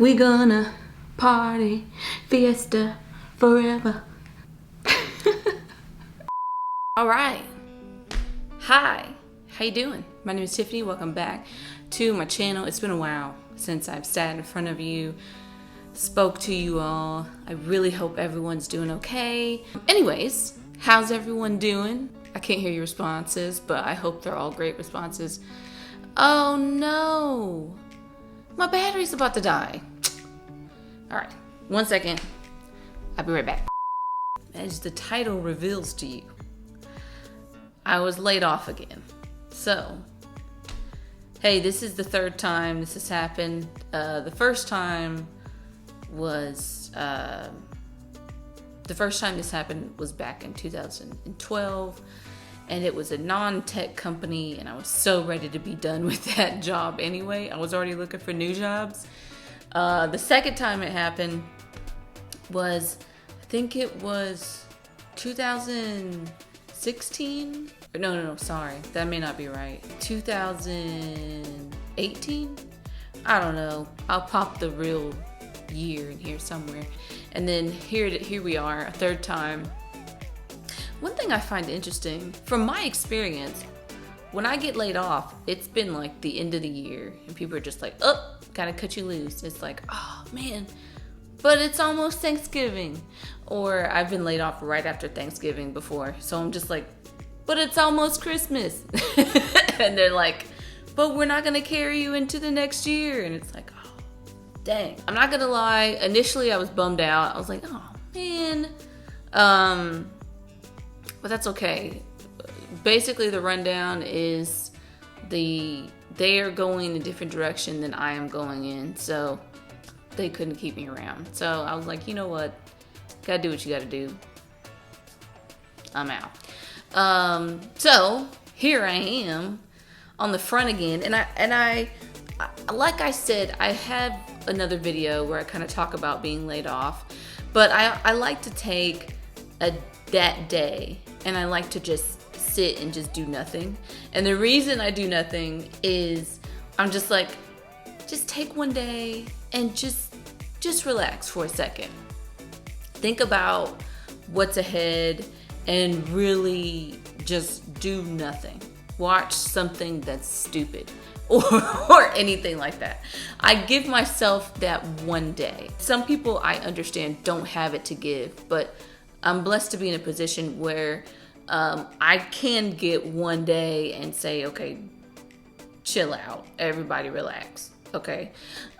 We gonna party, fiesta, forever. All right. Hi. How you doing? My name is Tiffany. Welcome back to my channel. It's been a while since I've sat in front of you, spoke to you all. I really hope everyone's doing okay. Anyways, how's everyone doing? I can't hear your responses, but I hope they're all great responses. Oh no, my battery's about to die. All right, 1 second. I'll be right back. As the title reveals to you, I was laid off again. So, hey, this is the third time this has happened. The first time this happened was back in 2012, and it was a non-tech company, and I was so ready to be done with that job anyway. I was already looking for new jobs. The second time it happened was, I think it was 2016. No, sorry. That may not be right. 2018? I don't know. I'll pop the real year in here somewhere. And then here we are, a third time. One thing I find interesting, from my experience, when I get laid off, it's been like the end of the year, and people are just like, oh, gotta cut you loose. It's like, oh man, but it's almost Thanksgiving. Or I've been laid off right after Thanksgiving before, so I'm just like, but it's almost Christmas. And they're like, but we're not gonna carry you into the next year. And it's like, oh, dang. I'm not gonna lie, initially I was bummed out. I was like, oh man. But that's okay. Basically the rundown is they are going a different direction than I am going in, so they couldn't keep me around. So I was like, you know what? Gotta do what you gotta do. I'm out. So here I am on the front again, and I like I said, I have another video where I kind of talk about being laid off, but I like to take that day, and I like to just sit and just do nothing. And the reason I do nothing is I'm just like, just take one day and just relax for a second. Think about what's ahead and really just do nothing. Watch something that's stupid or anything like that. I give myself that one day. Some people, I understand, don't have it to give, but I'm blessed to be in a position where I can get one day and say, okay, chill out, everybody relax, okay?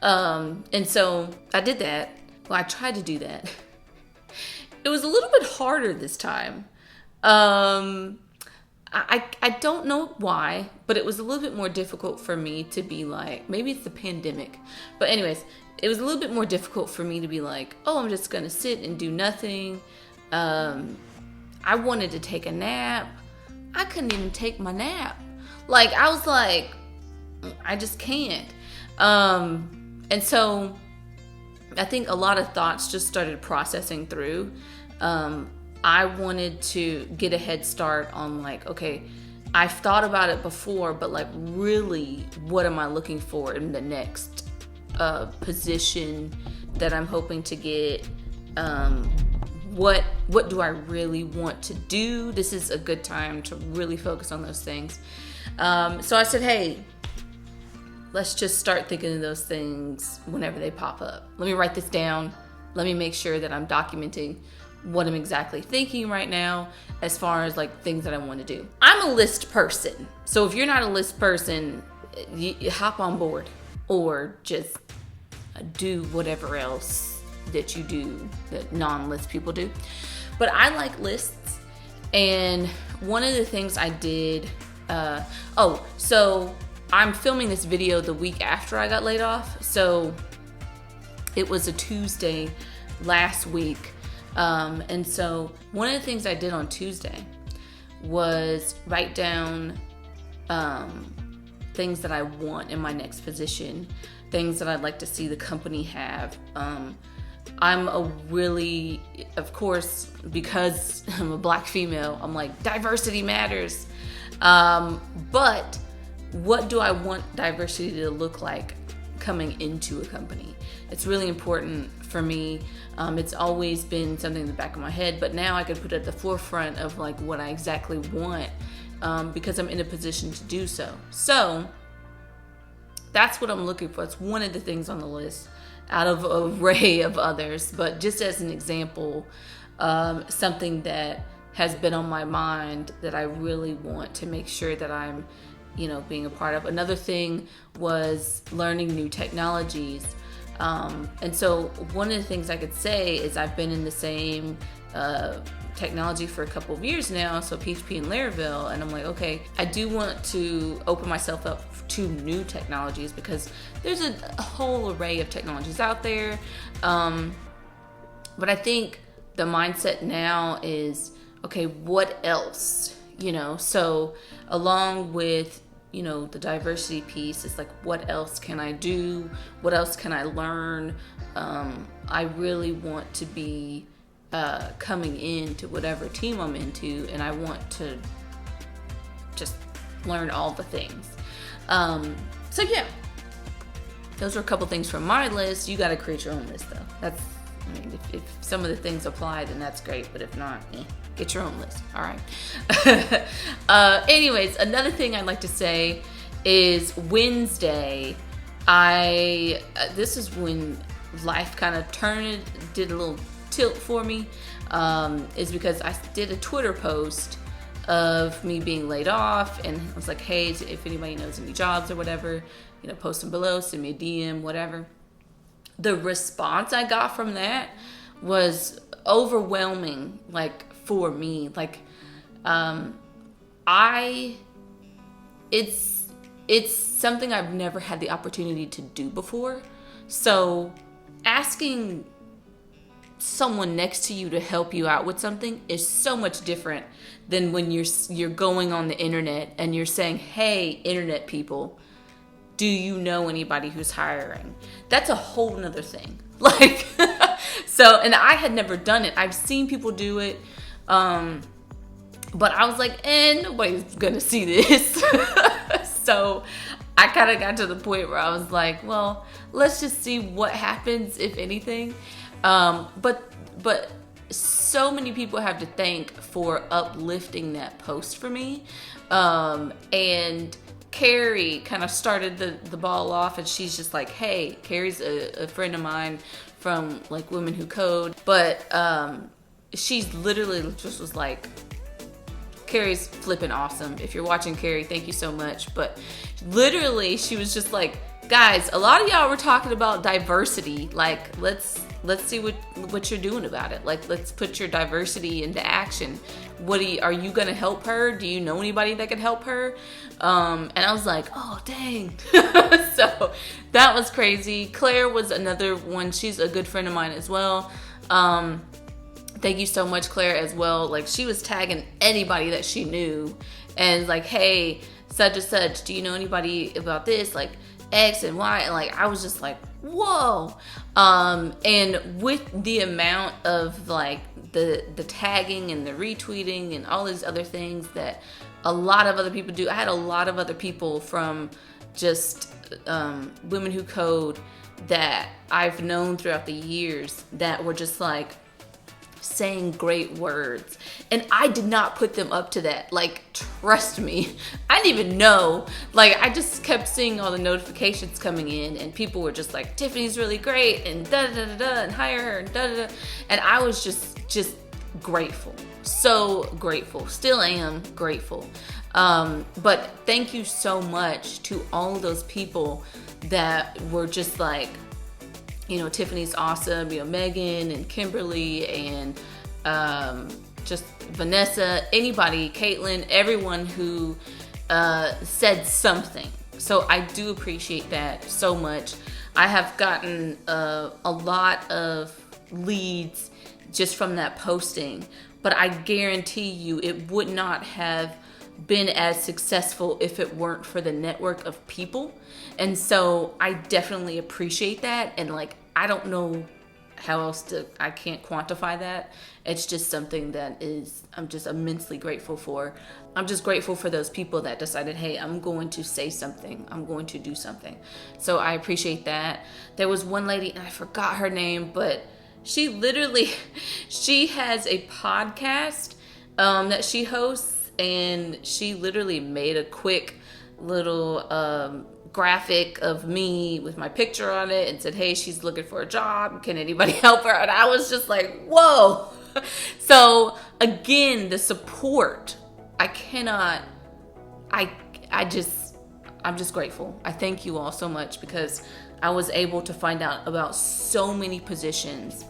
And so I did that. Well, I tried to do that. It was a little bit harder this time. I don't know why, but it was a little bit more difficult for me to be like, maybe it's the pandemic. But anyways, it was a little bit more difficult for me to be like, oh, I'm just gonna sit and do nothing. I wanted to take a nap. I couldn't even take my nap. Like, I was like, I just can't. And so I think a lot of thoughts just started processing through. I wanted to get a head start on like, okay, I've thought about it before, but like really, what am I looking for in the next position that I'm hoping to get? What do I really want to do? This is a good time to really focus on those things. So I said, hey, let's just start thinking of those things whenever they pop up. Let me write this down. Let me make sure that I'm documenting what I'm exactly thinking right now as far as like things that I want to do. I'm a list person. So if you're not a list person, you hop on board or just do whatever else that you do that non-list people do. But I like lists, and one of the things I did, so I'm filming this video the week after I got laid off, so it was a Tuesday last week, and so one of the things I did on Tuesday was write down things that I want in my next position, things that I'd like to see the company have. I'm a really, of course, because I'm a Black female, I'm like, diversity matters. But what do I want diversity to look like? coming into a company. It's really important for me. It's always been something in the back of my head, but now I could put it at the forefront of like what I exactly want, because I'm in a position to do so. So that's what I'm looking for. It's one of the things on the list out of an array of others, but just as an example, something that has been on my mind that I really want to make sure that I'm, being a part of. Another thing was learning new technologies. And so one of the things I could say is I've been in the same technology for a couple of years now, so PHP and Laravel, and I'm like, okay, I do want to open myself up to new technologies because there's a whole array of technologies out there. But I think the mindset now is, okay, what else? So along with, the diversity piece, it's like, what else can I do? What else can I learn? I really want to be coming into whatever team I'm into, and I want to just learn all the things. So yeah, those are a couple things from my list. You got to create your own list though. If some of the things apply, then that's great, but if not, get your own list. All right. Anyways, another thing I'd like to say is Wednesday. This is when life kind of did a little tilt for me, is because I did a Twitter post of me being laid off, and I was like, hey, if anybody knows any jobs or whatever, post them below, send me a DM, whatever. The response I got from that was overwhelming, like, for me. Like, it's something I've never had the opportunity to do before. So asking someone next to you to help you out with something is so much different than when you're going on the internet and you're saying, hey, internet people, do you know anybody who's hiring? That's a whole nother thing. Like, so, and I had never done it. I've seen people do it. But I was like, nobody's gonna see this. So I kind of got to the point where I was like, well, let's just see what happens, if anything. But so many people have to thank for uplifting that post for me. And Carrie kind of started the ball off, and she's just like, hey, Carrie's a friend of mine from like Women Who Code, but she's literally just was like, Carrie's flipping awesome. If you're watching, Carrie, thank you so much. But literally, she was just like, guys, a lot of y'all were talking about diversity. Like, let's see what you're doing about it. Like, let's put your diversity into action. Are you gonna help her? Do you know anybody that could help her? And I was like, oh, dang. So that was crazy. Claire was another one. She's a good friend of mine as well. Thank you so much, Claire, as well. Like, she was tagging anybody that she knew and like, hey, such and such, do you know anybody about this? Like, X and Y. And like, I was just like, whoa. And with the amount of like the tagging and the retweeting and all these other things that a lot of other people do, I had a lot of other people from just Women Who Code that I've known throughout the years that were just like saying great words, and I did not put them up to that. Like, trust me, I didn't even know. Like, I just kept seeing all the notifications coming in, and people were just like, Tiffany's really great, and da da da da, and hire her, and da da da. And I was just grateful, so grateful, still am grateful. But thank you so much to all of those people that were just like, Tiffany's awesome, Megan and Kimberly and just Vanessa, anybody, Caitlin, everyone who said something. So I do appreciate that so much. I have gotten a lot of leads just from that posting, but I guarantee you it would not have been as successful if it weren't for the network of people. And so I definitely appreciate that. And like, I don't know how else to, I can't quantify that. It's just something that I'm just immensely grateful for. I'm just grateful for those people that decided, hey, I'm going to say something. I'm going to do something. So I appreciate that. There was one lady, and I forgot her name, but she has a podcast that she hosts, and she literally made a quick little graphic of me with my picture on it and said, hey, she's looking for a job. Can anybody help her? And I was just like, whoa. So again, the support, I'm just grateful. I thank you all so much, because I was able to find out about so many positions,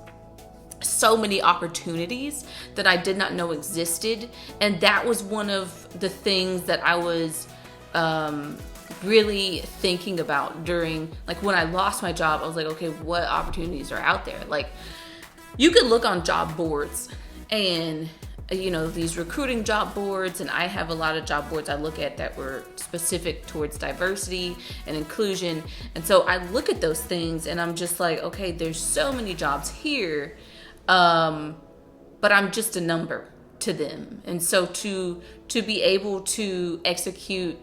so many opportunities that I did not know existed. And that was one of the things that I was really thinking about during, like, when I lost my job. I was like, okay, what opportunities are out there? Like, you could look on job boards, and these recruiting job boards, and I have a lot of job boards I look at that were specific towards diversity and inclusion. And so I look at those things and I'm just like, okay, there's so many jobs here, but I'm just a number to them. And so to be able to execute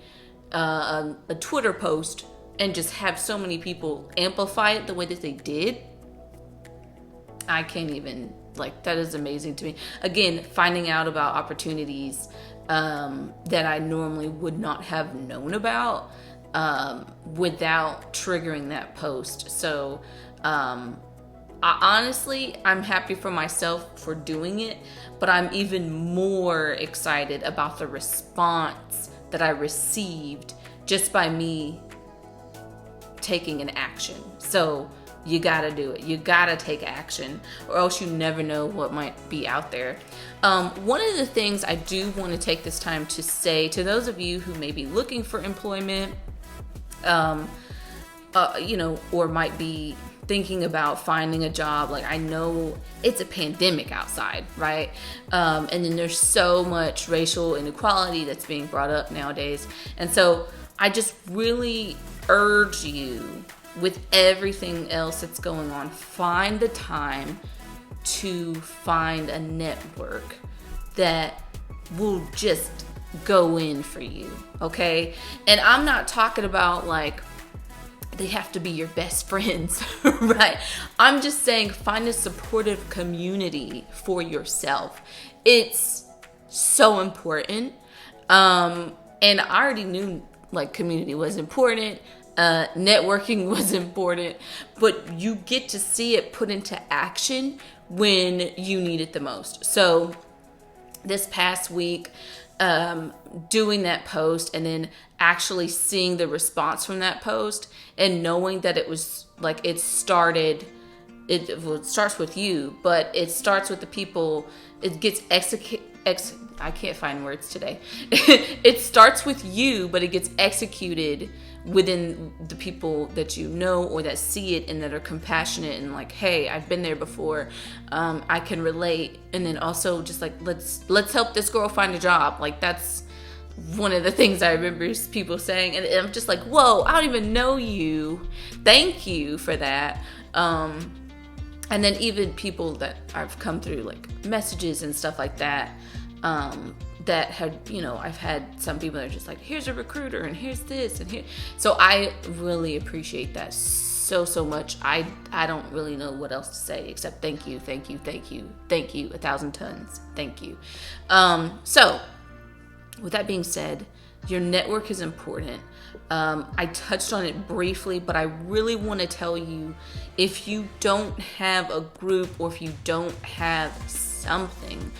a Twitter post and just have so many people amplify it the way that they did, I can't even, like, that is amazing to me. Again, finding out about opportunities that I normally would not have known about without triggering that post. So honestly, I'm happy for myself for doing it, but I'm even more excited about the response that I received just by me taking an action. So you gotta do it. You gotta take action, or else you never know what might be out there. One of the things I do want to take this time to say to those of you who may be looking for employment, or might be thinking about finding a job. Like, I know it's a pandemic outside, right? And then there's so much racial inequality that's being brought up nowadays. And so I just really urge you, with everything else that's going on, find the time to find a network that will just go in for you, okay? And I'm not talking about like they have to be your best friends, right? I'm just saying find a supportive community for yourself. It's so important. And I already knew like community was important. Networking was important, but you get to see it put into action when you need it the most. So this past week, doing that post and then actually seeing the response from that post and knowing that it was like it starts with you, but it starts with the people. It gets I can't find words today. It starts with you, but it gets executed within the people that you know or that see it and that are compassionate and like, hey, I've been there before. I can relate. And then also just like, let's help this girl find a job. Like, that's one of the things I remember people saying. And I'm just like, whoa, I don't even know you. Thank you for that. And then even people that I've come through like messages and stuff like that, that had, I've had some people that are just like, here's a recruiter and here's this and here. So I really appreciate that so much. I don't really know what else to say except thank you, 1,000 tons. Thank you. So with that being said, your network is important. I touched on it briefly, but I really want to tell you, if you don't have a group or if you don't have something,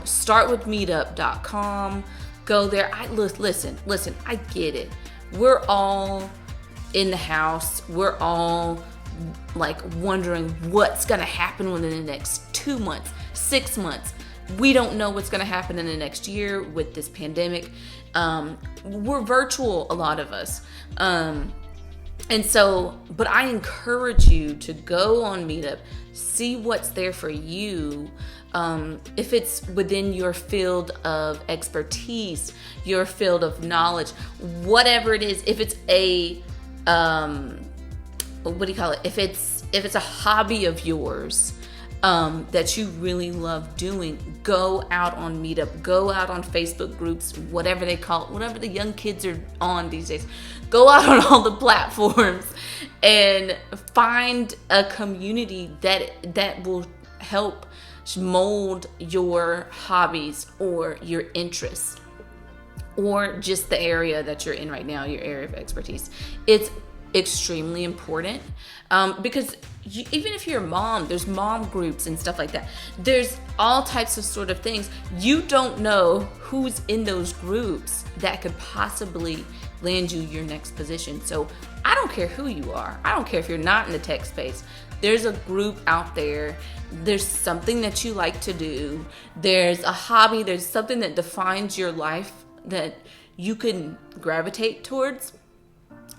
start with meetup.com. Go there. Listen, I get it. We're all in the house. We're all like wondering what's going to happen within the next 2 months, 6 months. We don't know what's going to happen in the next year with this pandemic. We're virtual, a lot of us. And so, but I encourage you to go on Meetup, see what's there for you. If it's within your field of expertise, your field of knowledge, whatever it is, if it's a what do you call it? If it's a hobby of yours, that you really love doing, go out on Meetup, go out on Facebook groups, whatever they call it, whatever the young kids are on these days. Go out on all the platforms and find a community that will help mold your hobbies or your interests, or just the area that you're in right now, your area of expertise. It's extremely important, because even if you're a mom, there's mom groups and stuff like that. There's all types of sort of things. You don't know who's in those groups that could possibly land you your next position. So I don't care who you are. I don't care if you're not in the tech space. There's a group out there. There's something that you like to do. There's a hobby. There's something that defines your life that you can gravitate towards.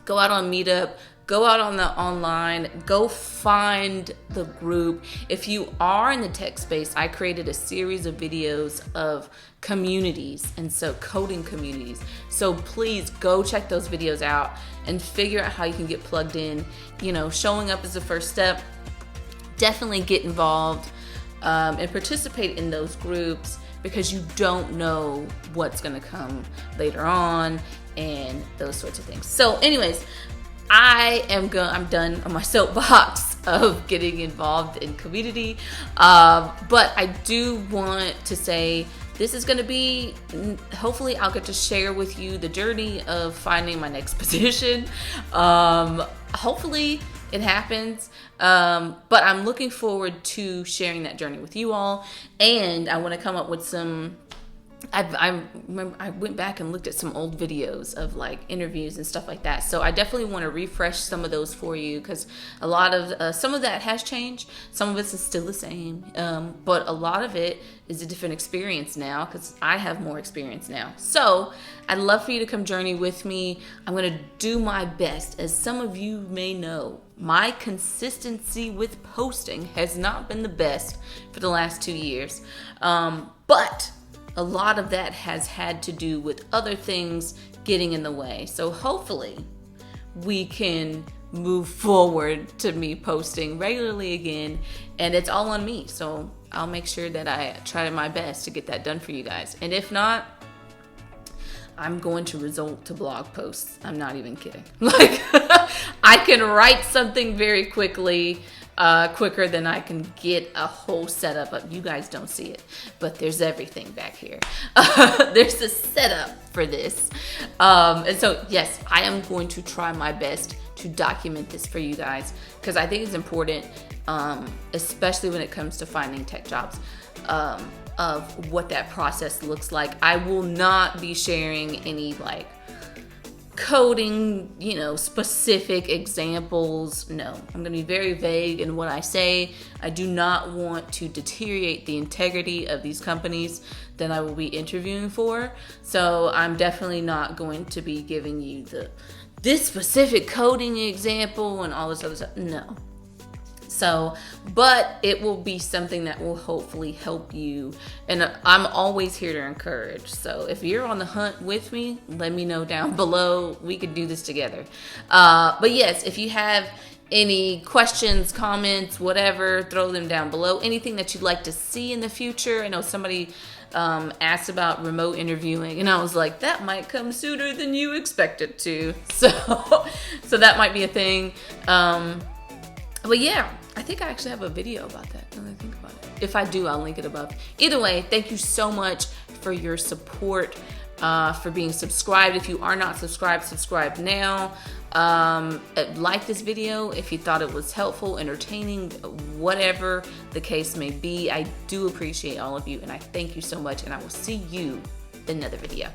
Go out on Meetup, go out on the online, go find the group. If you are in the tech space, I created a series of videos of communities, and so coding communities. So please go check those videos out and figure out how you can get plugged in. You know, showing up is the first step. Definitely get involved, and participate in those groups, because you don't know what's gonna come later on and those sorts of things. So anyways, I'm done on my soapbox of getting involved in community. But I do want to say this is going to be, hopefully I'll get to share with you the journey of finding my next position. Hopefully it happens. But I'm looking forward to sharing that journey with you all. And I want to come up with some, I remember I went back and looked at some old videos of like interviews and stuff like that. So I definitely want to refresh some of those for you, because a lot of some of that has changed. Some of it is still the same, but a lot of it is a different experience now, because I have more experience now. So I'd love for you to come journey with me. I'm going to do my best. As some of you may know, my consistency with posting has not been the best for the last 2 years, but a lot of that has had to do with other things getting in the way. So hopefully we can move forward to me posting regularly again, and it's all on me. So I'll make sure that I try my best to get that done for you guys. And if not, I'm going to resort to blog posts. I'm not even kidding. Like, I can write something very quickly, quicker than I can get a whole setup up. You guys don't see it, but there's everything back here. There's a setup for this. And so, yes, I am going to try my best to document this for you guys, because I think it's important, especially when it comes to finding tech jobs, of what that process looks like. I will not be sharing any like coding, specific examples. No, I'm going to be very vague in what I say. I do not want to deteriorate the integrity of these companies that I will be interviewing for. So I'm definitely not going to be giving you this specific coding example and all this other stuff. No. So, but it will be something that will hopefully help you. And I'm always here to encourage. So if you're on the hunt with me, let me know down below. We could do this together. But yes, if you have any questions, comments, whatever, throw them down below. Anything that you'd like to see in the future. I know somebody asked about remote interviewing, and I was like, that might come sooner than you expect it to. So that might be a thing. But yeah, I think I actually have a video about that, now that I think about it. If I do, I'll link it above. Either way, thank you so much for your support, for being subscribed. If you are not subscribed, subscribe now. Like this video if you thought it was helpful, entertaining, whatever the case may be. I do appreciate all of you, and I thank you so much, and I will see you in another video.